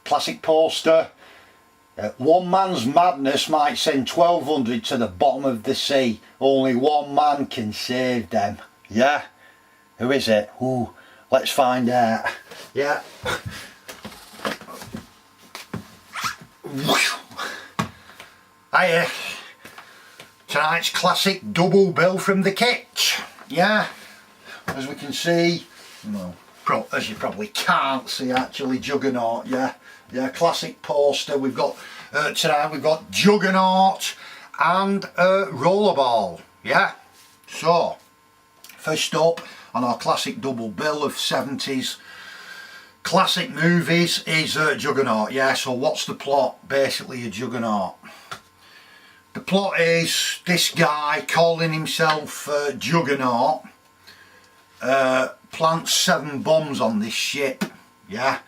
Classic poster. One man's madness might send 1,200 to the bottom of the sea. Only one man can save them. Yeah? Who is it? Ooh, let's find out. Yeah. Hiya. Tonight's classic double bill from the kit. Yeah. As we can see, well, as you probably can't see actually, Juggernaut. Yeah. Yeah, classic poster. We've got tonight we've got Juggernaut and Rollerball. Yeah. So first up on our classic double bill of 70s classic movies is Juggernaut. Yeah. So what's the plot? Basically, a Juggernaut. The plot is this guy calling himself Juggernaut plants 7 bombs on this ship. Yeah.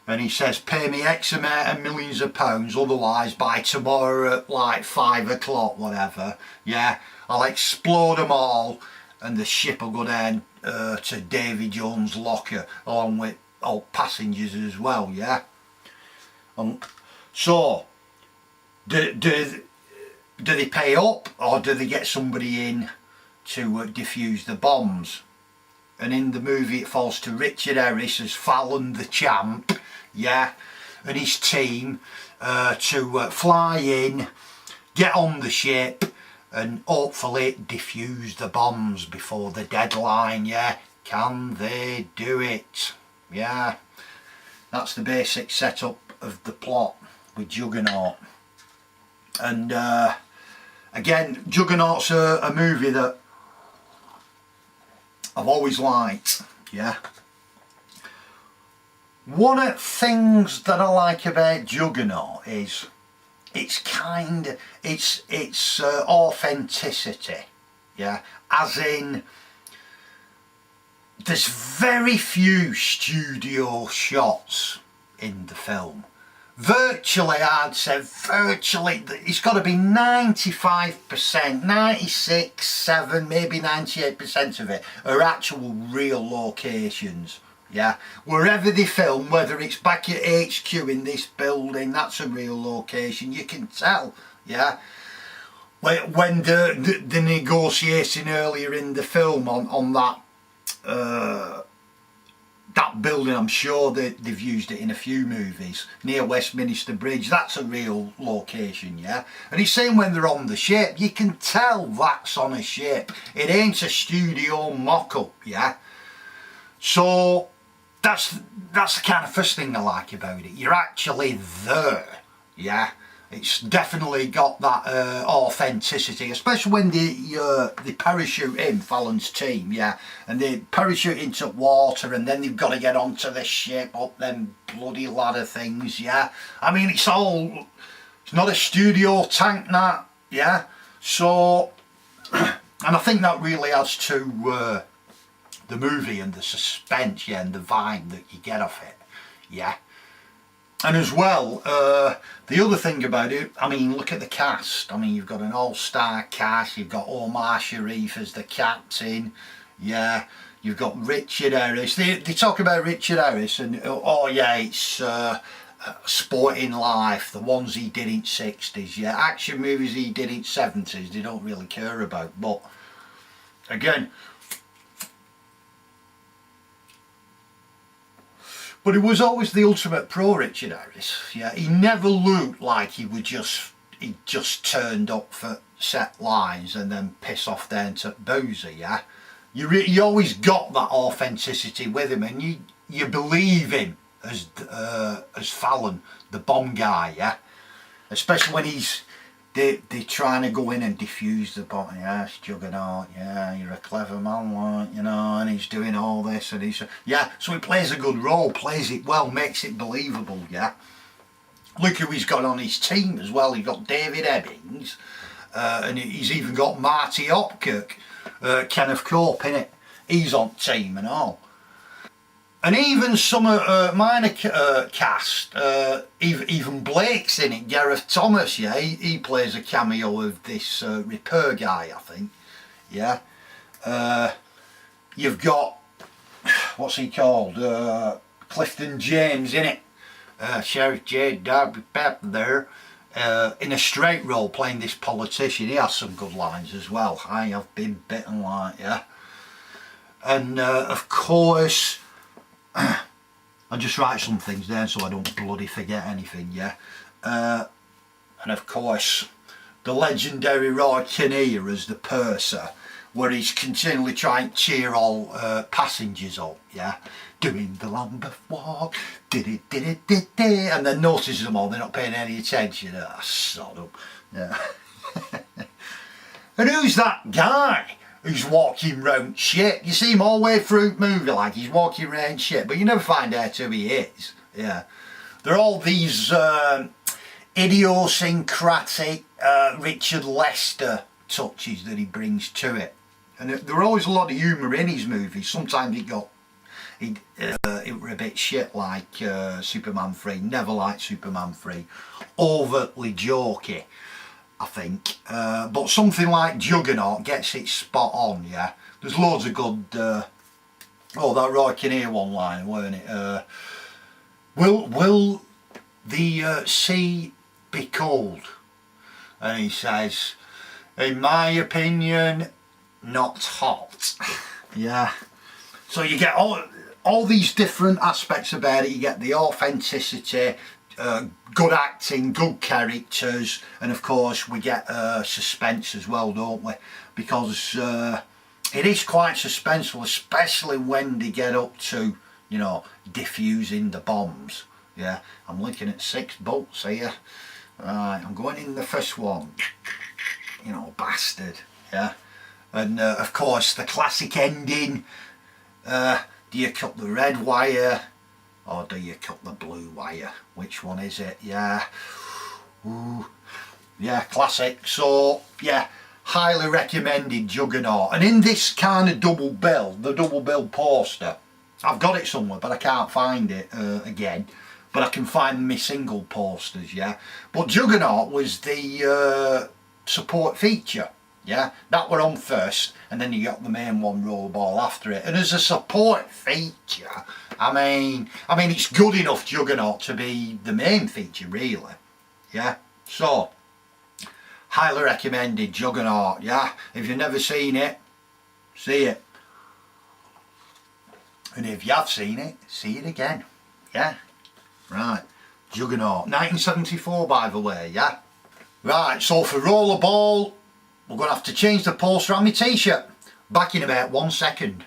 And he says, pay me X amount of millions of pounds, otherwise by tomorrow at like 5 o'clock, whatever, yeah, I'll explode them all and the ship will go down to Davy Jones' locker along with all passengers as well, yeah. So, do they pay up or do they get somebody in to defuse the bombs? And in the movie it falls to Richard Harris as Fallon the Champ, yeah, and his team to fly in, get on the ship and hopefully defuse the bombs before the deadline, yeah. Can they do it? Yeah, that's the basic setup of the plot with Juggernaut. And again, Juggernaut's a movie that I've always liked, yeah. One of the things that I like about Juggernaut is its authenticity, yeah. As in, there's very few studio shots in the film. Virtually, I'd say virtually, it's got to be 95%, 96, 7, maybe 98% of it are actual real locations. Yeah, wherever they film, whether it's back at HQ in this building, that's a real location. You can tell, yeah. When the negotiating earlier in the film on that that building, I'm sure they've used it in a few movies, near Westminster Bridge, that's a real location, yeah. And he's saying when they're on the ship, you can tell that's on a ship. It ain't a studio mock-up, yeah. So that's the kind of first thing I like about it. You're actually there, yeah. It's definitely got that authenticity, especially when they parachute in, Fallon's team, yeah, and they parachute into water and then they've got to get onto the ship up them bloody ladder things, yeah. I mean, it's not a studio tank, that, yeah. So, and I think that really adds to the movie and the suspense, yeah, and the vibe that you get off it, yeah. And as well, the other thing about it, I mean, look at the cast. I mean, you've got an all-star cast. You've got Omar Sharif as the captain. Yeah, you've got Richard Harris. They talk about Richard Harris and, oh yeah, it's Sporting Life, the ones he did in 60s. Yeah, action movies he did in 70s, they don't really care about. But, again, but he was always the ultimate pro, Richard Harris. Yeah, he never looked like he just turned up for set lines and then piss off down to Boozer. Yeah, you always got that authenticity with him, and you believe him as Fallon, the bomb guy. Yeah, especially when they're trying to go in and defuse the bomb. Yes, Juggernaut, yeah, you're a clever man, like, you know, and he's doing all this and he's, yeah, so he plays a good role, plays it well, makes it believable, yeah. Look who he's got on his team as well. He's got David Ebbings, and he's even got Marty Hopkirk, Kenneth Cope in it. He's on team and all. And even some minor cast, even Blake's in it, Gareth Thomas, yeah, he plays a cameo of this repair guy, I think, yeah. You've got, what's he called, Clifton James in it. Sheriff J. Darby Pep there. In a straight role playing this politician. He has some good lines as well. I have been bitten like, yeah. And of course, I'll just write some things down so I don't bloody forget anything, yeah. And of course, the legendary Roy Kinnear as the purser, where he's continually trying to cheer all passengers up, yeah. Doing the Lambeth walk, and then notices them all, they're not paying any attention. Ah, sod up. Yeah. And who's that guy who's walking round shit? You see him all the way through the movie like he's walking around shit, but you never find out who he is. Yeah. They're all these idiosyncratic Richard Lester touches that he brings to it. And there were always a lot of humour in his movies. Sometimes it were a bit shit like Superman 3. Never liked Superman 3. Overtly jokey, I think. But something like Juggernaut gets it spot on, yeah. There's loads of good... oh, that Roy Kinnear one line, weren't it? Will the sea be cold? And he says, in my opinion, not hot. Yeah. So you get all these different aspects about it. You get the authenticity, good acting, good characters, and of course we get suspense as well, don't we? Because it is quite suspenseful, especially when they get up to, you know, defusing the bombs. Yeah, I'm looking at 6 bolts here. Right, I'm going in the first one. You know, bastard. Yeah. And of course the classic ending. Do you cut the red wire or do you cut the blue wire? Which one is it? Yeah. Ooh. Yeah, classic. So yeah, highly recommended Juggernaut. And in this kind of double bill, the double bill poster, I've got it somewhere but I can't find it again. But I can find my single posters, yeah. But Juggernaut was the support feature, yeah. That were on first, and then you got the main one, Rollerball, after it. And as a support feature, I mean, it's good enough Juggernaut to be the main feature, really, yeah. So, highly recommended Juggernaut, yeah. If you've never seen it, see it. And if you have seen it, see it again, yeah. Right, Juggernaut, 1974 by the way, yeah? Right, so for Rollerball, we're going to have to change the poster on my t-shirt. Back in about 1 second.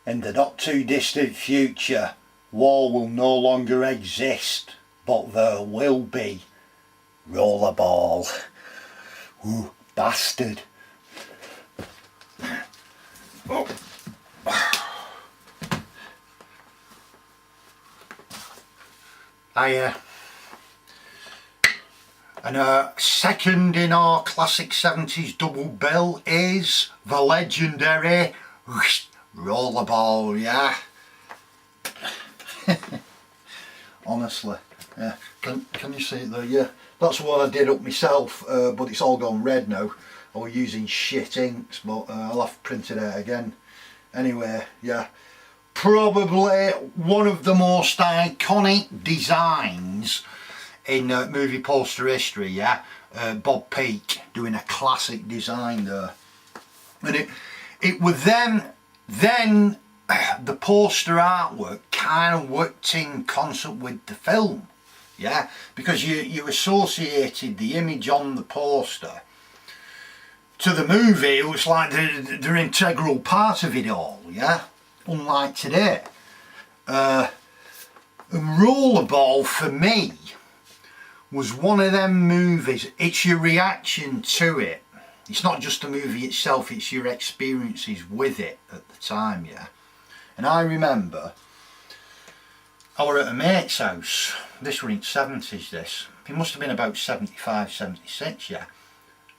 In the not too distant future, war will no longer exist, but there will be Rollerball. Ooh, bastard. Oh. And second in our classic 70s double bill is the legendary Rollerball, yeah. Honestly, yeah. Can you see it there? Yeah, that's what I did up myself, but it's all gone red now. I was using shit inks, but I'll have to print it out again. Anyway, yeah. Probably one of the most iconic designs in movie poster history, yeah. Bob Peake doing a classic design there. And it was then the poster artwork kind of worked in concert with the film, yeah. Because you associated the image on the poster to the movie. It was like they're integral part of it all, yeah. Unlike today. And Rollerball for me was one of them movies, it's your reaction to it. It's not just the movie itself, it's your experiences with it at the time, yeah. And I remember I were at a mate's house, this were in the 70s this, it must have been about 75, 76, yeah.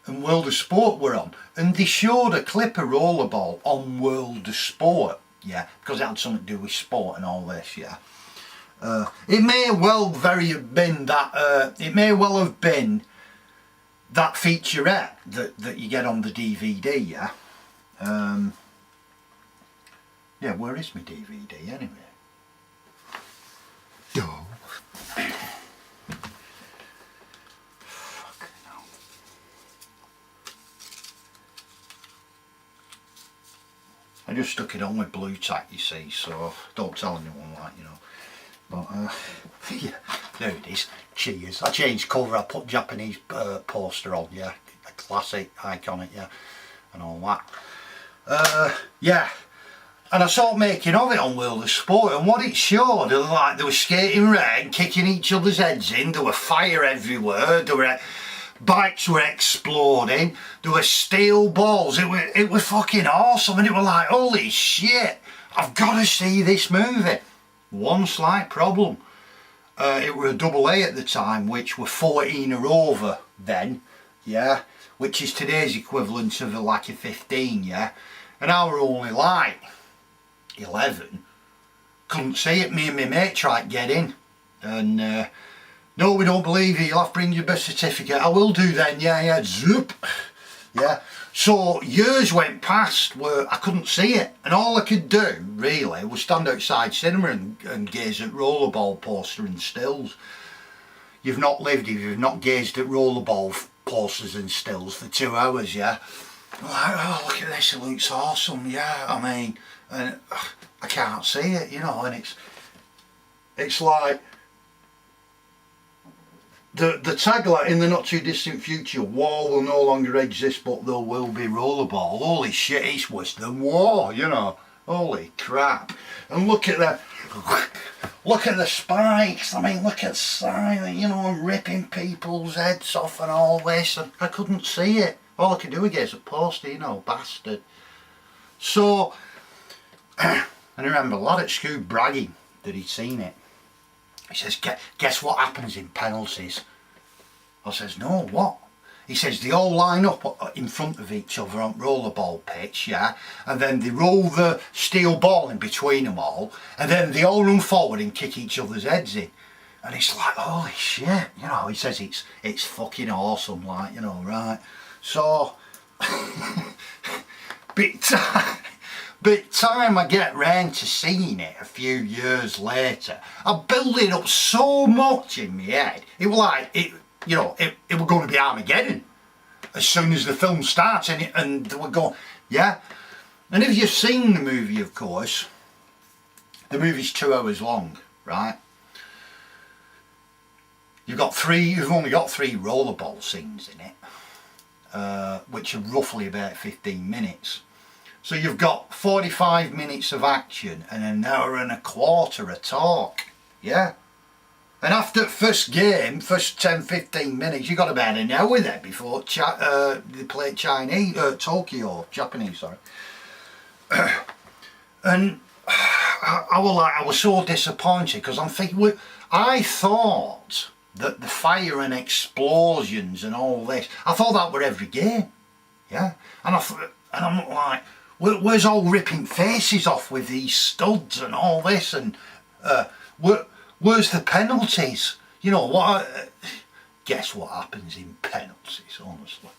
And World of Sport were on, and they showed a clip of Rollerball on World of Sport. Yeah, because it had something to do with sport and all this, yeah. It may well have been that, it may well have been that featurette that you get on the DVD, yeah. Yeah, where is my DVD anyway? Oh. Fucking hell. I just stuck it on with blue tack, you see, so don't tell anyone, like, you know. But yeah, there it is. Cheers. I changed cover, I put Japanese poster on, yeah, a classic, iconic, yeah, and all that. Yeah, and I saw making of it on World of Sport, and what it showed, like, they were skating around, kicking each other's heads in, there were fire everywhere, there were bikes were exploding, there were steel balls, it was fucking awesome, and it was like, holy shit, I've got to see this movie. One slight problem, it were a AA at the time, which were 14 or over then, yeah, which is today's equivalent of like a 15, yeah, and I were only like 11, couldn't see it. Me and my mate tried to get in, and no, we don't believe you, you'll have to bring your birth certificate. I will do then, yeah, zoop, yeah. So years went past where I couldn't see it, and all I could do really was stand outside cinema and gaze at Rollerball poster and stills. You've not lived if you've not gazed at Rollerball posters and stills for 2 hours, yeah. I'm like, oh, look at this, it looks awesome, yeah. I mean, and I can't see it, you know, and it's like the tagline, in the not too distant future, war will no longer exist but there will be Rollerball. Holy shit, it's worse than war, you know. Holy crap. And look at the spikes, I mean, look at Simon, you know, and ripping people's heads off and all this, and I couldn't see it. All I could do was gaze at poster, you know, bastard. So, and I remember a lad at school bragging that he'd seen it. He says, guess what happens in penalties? I says, no, what? He says, they all line up in front of each other on rollerball pitch, yeah, and then they roll the steel ball in between them all, and then they all run forward and kick each other's heads in. And it's like, holy shit, you know, he says it's fucking awesome, like, you know, right? So, But time I get round to seeing it a few years later, I built it up so much in my head. It was like, it was going to be Armageddon as soon as the film starts, and they were going, yeah. And if you've seen the movie, of course, the movie's 2 hours long, right? You've only got 3 rollerball scenes in it, which are roughly about 15 minutes. So you've got 45 minutes of action and an hour and a quarter of talk, yeah? And after first game, first 10-15 minutes, you got about an hour there before they played Tokyo, Japanese, sorry. And I was so disappointed, because I'm thinking, I thought that the fire and explosions and all this, I thought that were every game, yeah? And I'm like, where's all ripping faces off with these studs and all this, and where's the penalties? You know what? Guess what happens in penalties, honestly.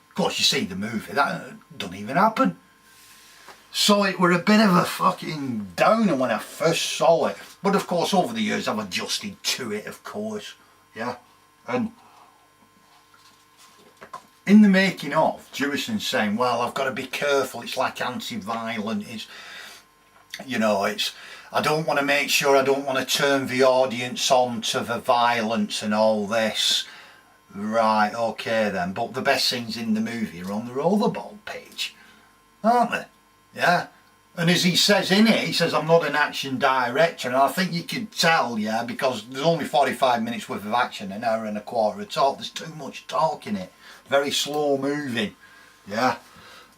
Of course, you see the movie, that doesn't even happen. So it were a bit of a fucking downer when I first saw it. But of course, over the years, I've adjusted to it, of course, yeah. And in the making of, Jewison's saying, well, I've got to be careful, it's like anti-violent, it's, you know, it's, I don't want to turn the audience on to the violence and all this. Right, okay then, but the best scenes in the movie are on the rollerball page, aren't they? Yeah. And as he says in it, he says, I'm not an action director, and I think you could tell, yeah, because there's only 45 minutes worth of action, an hour and a quarter of talk, there's too much talk in it, very slow moving, yeah.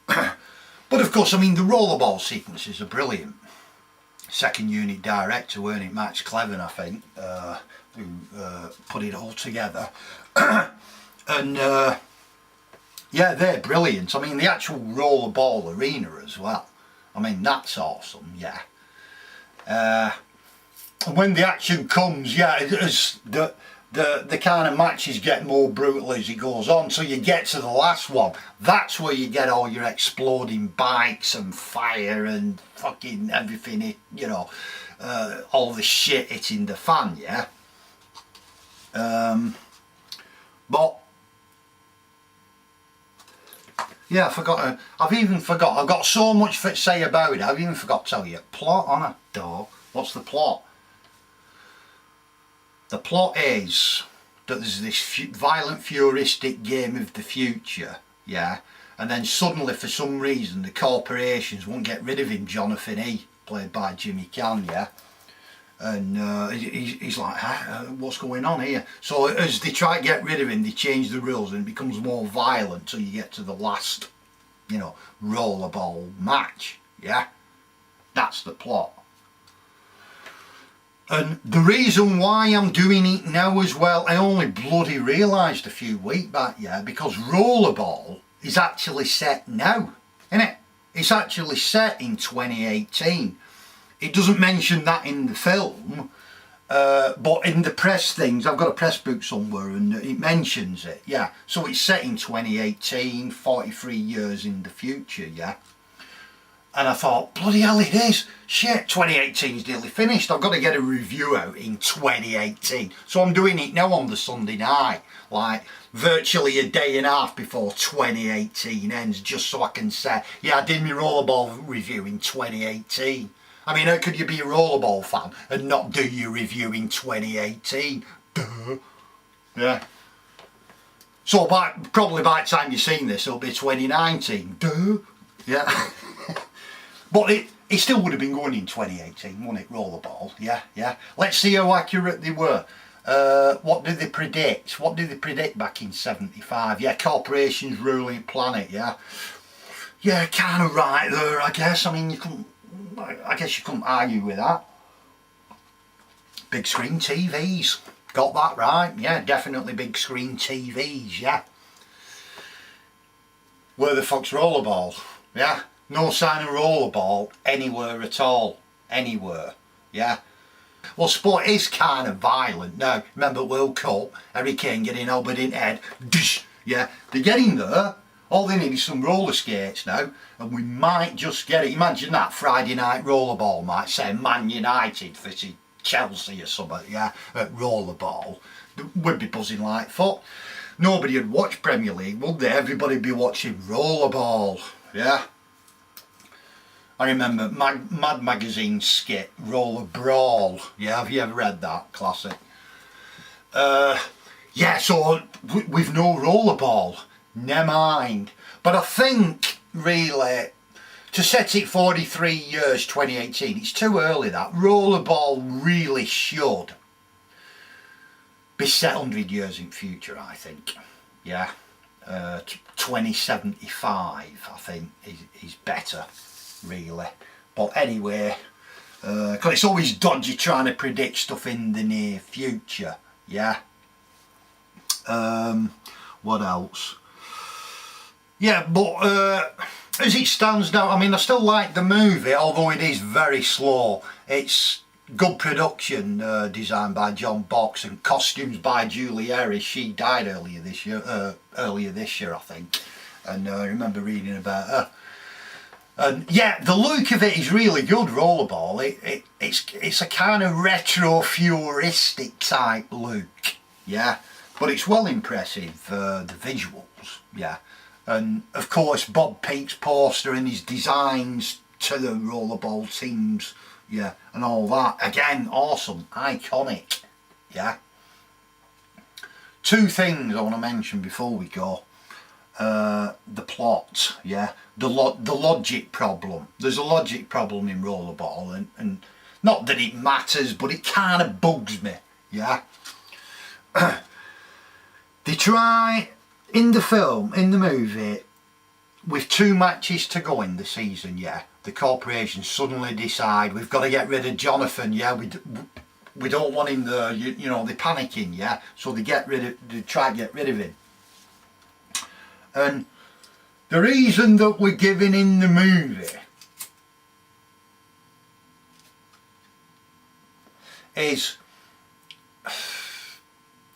But of course, I mean, the rollerball sequences are brilliant. Second unit director, weren't it, Max Cleven, I think, who put it all together. And yeah, they're brilliant. I mean, the actual rollerball arena as well, I mean, that's awesome, yeah. When the action comes, yeah, the kind of matches get more brutal as it goes on. So you get to the last one, that's where you get all your exploding bikes and fire and fucking everything, you know, all the shit hitting the fan, yeah. But yeah, I forgot. I've even forgot. I've got so much to say about it. I've even forgot to tell you. Plot on a door. What's the plot? The plot is that there's this violent, futuristic game of the future, yeah, and then suddenly, for some reason, the corporations won't get rid of him, Jonathan E, played by Jimmy Caan, yeah, and he's like, what's going on here? So as they try to get rid of him, they change the rules and it becomes more violent till you get to the last, you know, rollerball match, yeah, that's the plot. And the reason why I'm doing it now as well, I only bloody realised a few weeks back, yeah, because Rollerball is actually set now, isn't it? It's actually set in 2018. It doesn't mention that in the film, but in the press things, I've got a press book somewhere and it mentions it, yeah. So it's set in 2018, 43 years in the future, yeah. And I thought, bloody hell it is. Shit, 2018's nearly finished. I've got to get a review out in 2018. So I'm doing it now on the Sunday night. Like, virtually a day and a half before 2018 ends. Just so I can say, yeah, I did my Rollerball review in 2018. I mean, how could you be a Rollerball fan and not do your review in 2018? Duh. Yeah. So probably by the time you've seen this, it'll be 2019. Duh. Yeah. But it still would have been going in 2018, wouldn't it, Rollerball? Yeah, yeah. Let's see how accurate they were. What did they predict? What did they predict back in 75? Yeah, corporations ruling planet, yeah. Yeah, kind of right there, I guess. I mean, I guess you couldn't argue with that. Big screen TVs. Got that right. Yeah, definitely big screen TVs, yeah. Where the fuck's Rollerball? Yeah. No sign of Rollerball anywhere at all. Anywhere. Yeah. Well, sport is kind of violent now. Remember World Cup? Harry Kane getting elbowed in the head. Dish. Yeah. They're getting there. All they need is some roller skates now. And we might just get it. Imagine that Friday night Rollerball might say Man United versus Chelsea or something. Yeah. At Rollerball. We'd be buzzing like fuck. Nobody would watch Premier League, would they? Everybody would be watching Rollerball. Yeah. I remember Mad Magazine skit, Roller Brawl. Yeah, have you ever read that? Classic. Yeah, so we've no Rollerball. Never mind. But I think, really, to set it 43 years, 2018, it's too early that. Rollerball really should be set 100 years in future, I think. Yeah. 2075, I think, is better. Really, but anyway, because it's always dodgy trying to predict stuff in the near future, yeah. What else? Yeah, but as it stands now, I mean, I still like the movie, although it is very slow. It's good production, designed by John Box, and costumes by Julie Harris. She died earlier this year, I think, and I remember reading about her. And yeah, the look of it is really good, Rollerball. It's a kind of retro futuristic type look, yeah. But it's well impressive, the visuals, yeah. And of course Bob Peake's poster and his designs to the Rollerball teams, yeah, and all that. Again, awesome, iconic, yeah. Two things I want to mention before we go. The plot, yeah, the logic problem. There's a logic problem in Rollerball, and not that it matters, but it kind of bugs me, yeah. They try, in the movie, with 2 matches to go in the season, yeah, the corporation suddenly decide we've got to get rid of Jonathan, yeah, we don't want him there, you know, they're panicking, yeah, so they try to get rid of him. And the reason that we're given in the movie is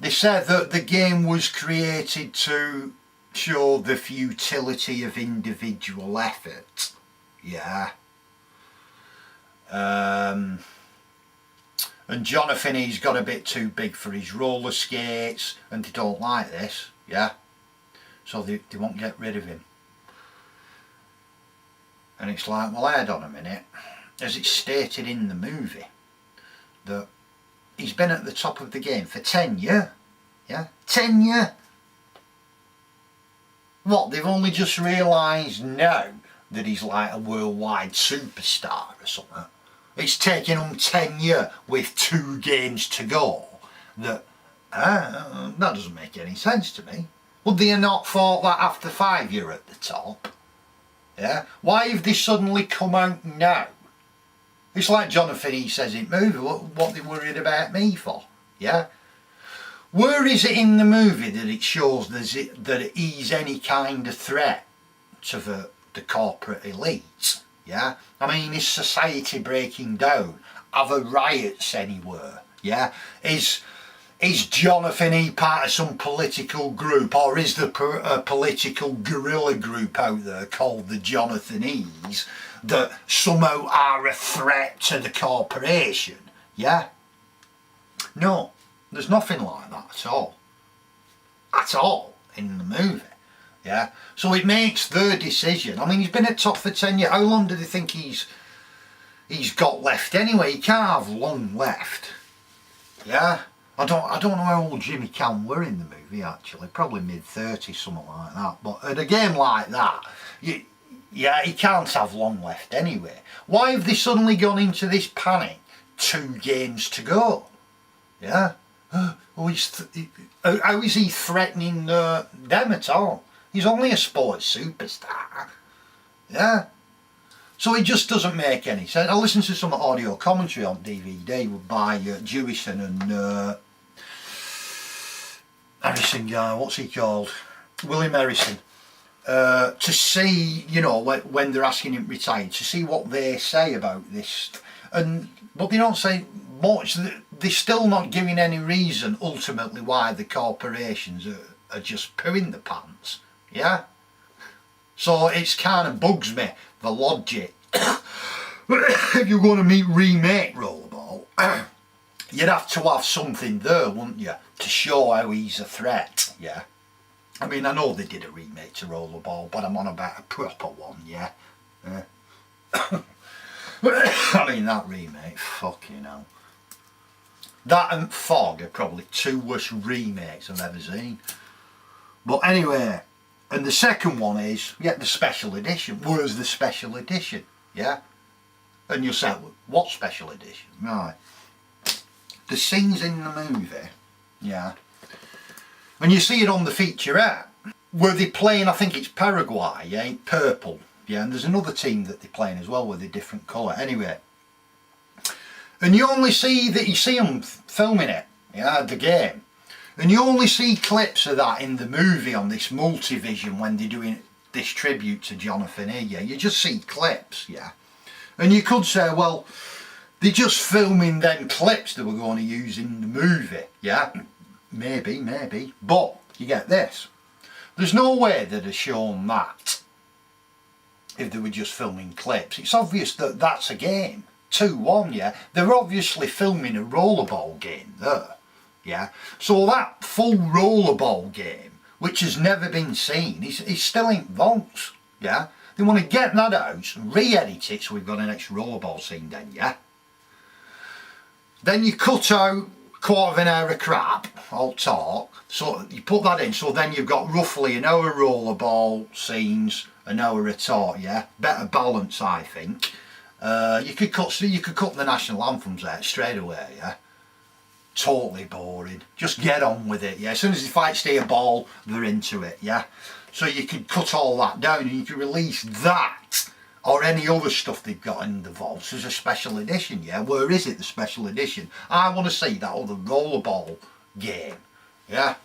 They said that the game was created to show the futility of individual effort. Yeah. And Jonathan, he's got a bit too big for his roller skates, and they don't like this. Yeah. So they won't get rid of him. And it's like, well, hold on a minute. As it's stated in the movie, that he's been at the top of the game for 10 years. Yeah? 10 years. What, they've only just realised now that he's like a worldwide superstar or something? It's taken them 10 years with 2 games to go. That doesn't make any sense to me. Would they have not thought that after 5 years at the top? Yeah? Why have they suddenly come out now? It's like Jonathan, he says in movie, what they worried about me for? Yeah? Where is it in the movie that it shows that he's any kind of threat to the corporate elite? Yeah? I mean, is society breaking down? Are there riots anywhere? Yeah? Is Jonathan part of some political group, or is there a political guerrilla group out there called the Jonathanese that somehow are a threat to the corporation? Yeah? No, there's nothing like that at all. At all in the movie. Yeah? So it makes their decision. I mean, he's been at top for 10 years. How long do they think he's got left anyway? He can't have long left. Yeah? I don't know how old Jimmy Cam were in the movie actually, probably mid-30s, something like that. But at a game like that, yeah, he can't have long left anyway. Why have they suddenly gone into this panic? 2 games to go. Yeah? How is he threatening them at all? He's only a sports superstar. Yeah? So it just doesn't make any sense. I listened to some audio commentary on DVD by Jewison and Harrison guy, what's he called? William Harrison. To see, you know, when they're asking him to retire, to see what they say about this. But they don't say much. They're still not giving any reason ultimately why the corporations are just pooing the pants. Yeah? So it's kind of bugs me, the logic. If you're going to remake Rollerball, you'd have to have something there, wouldn't you, to show how he's a threat, yeah? I mean, I know they did a remake to Rollerball, but I'm on about a proper one, yeah? I mean, that remake, fucking hell. That and Fog are probably 2 worst remakes I've ever seen. But anyway, and the second one is, yeah, the special edition. Where's the special edition? Yeah? And you'll say, what special edition? Right. The scenes in the movie, yeah, and you see it on the featurette, where they're playing, I think it's Paraguay, yeah, purple, yeah, and there's another team that they're playing as well with a different colour, anyway. And you only see them filming it, yeah, the game. And you only see clips of that in the movie on this multivision when they're doing this tribute to Jonathan here, yeah. You just see clips, yeah. And you could say, well, they're just filming them clips that we're going to use in the movie, yeah. Maybe. But you get this. There's no way they'd have shown that if they were just filming clips. It's obvious that that's a game. 2-1, yeah. They're obviously filming a rollerball game there. Yeah, so that full rollerball game, which has never been seen, is still in vaults. Yeah, they want to get that out, re-edit it, so we've got an extra rollerball scene then. Yeah, then you cut out 1/4 hour of crap, all talk. So you put that in. So then you've got roughly an hour rollerball scenes, an hour of talk. Yeah, better balance, I think. You could cut the national anthems out straight away. Yeah. Totally boring. Just get on with it, yeah. As soon as the fight steer ball, they're into it, yeah. So you could cut all that down and you could release that or any other stuff they've got in the vaults as a special edition, yeah. Where is it, the special edition? I want to see that other rollerball game, yeah.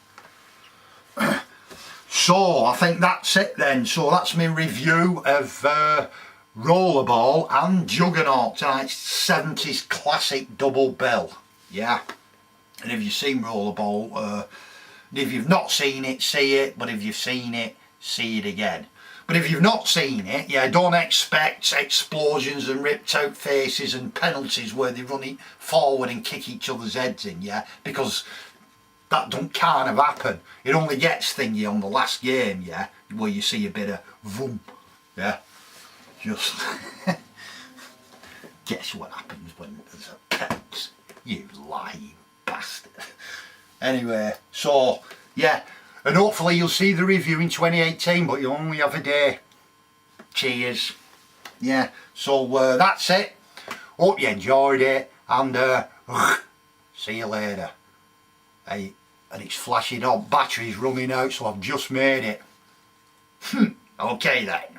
So I think that's it then. So that's my review of Rollerball and Juggernaut, tonight's 70s classic double bill, yeah. And if you've seen Rollerball, if you've not seen it, see it. But if you've seen it, see it again. But if you've not seen it, yeah, don't expect explosions and ripped out faces and penalties where they run it forward and kick each other's heads in, yeah, because that can't have happened. It only gets thingy on the last game, yeah, where you see a bit of vroom, yeah, just guess what happens when there's a penalty, you lying bastard. Anyway, so yeah, and hopefully you'll see the review in 2018, but you only have a day. Cheers. Yeah, so that's it. Hope you enjoyed it, and see you later. Hey, and it's flashing on, battery's running out, so I've just made it. Okay then.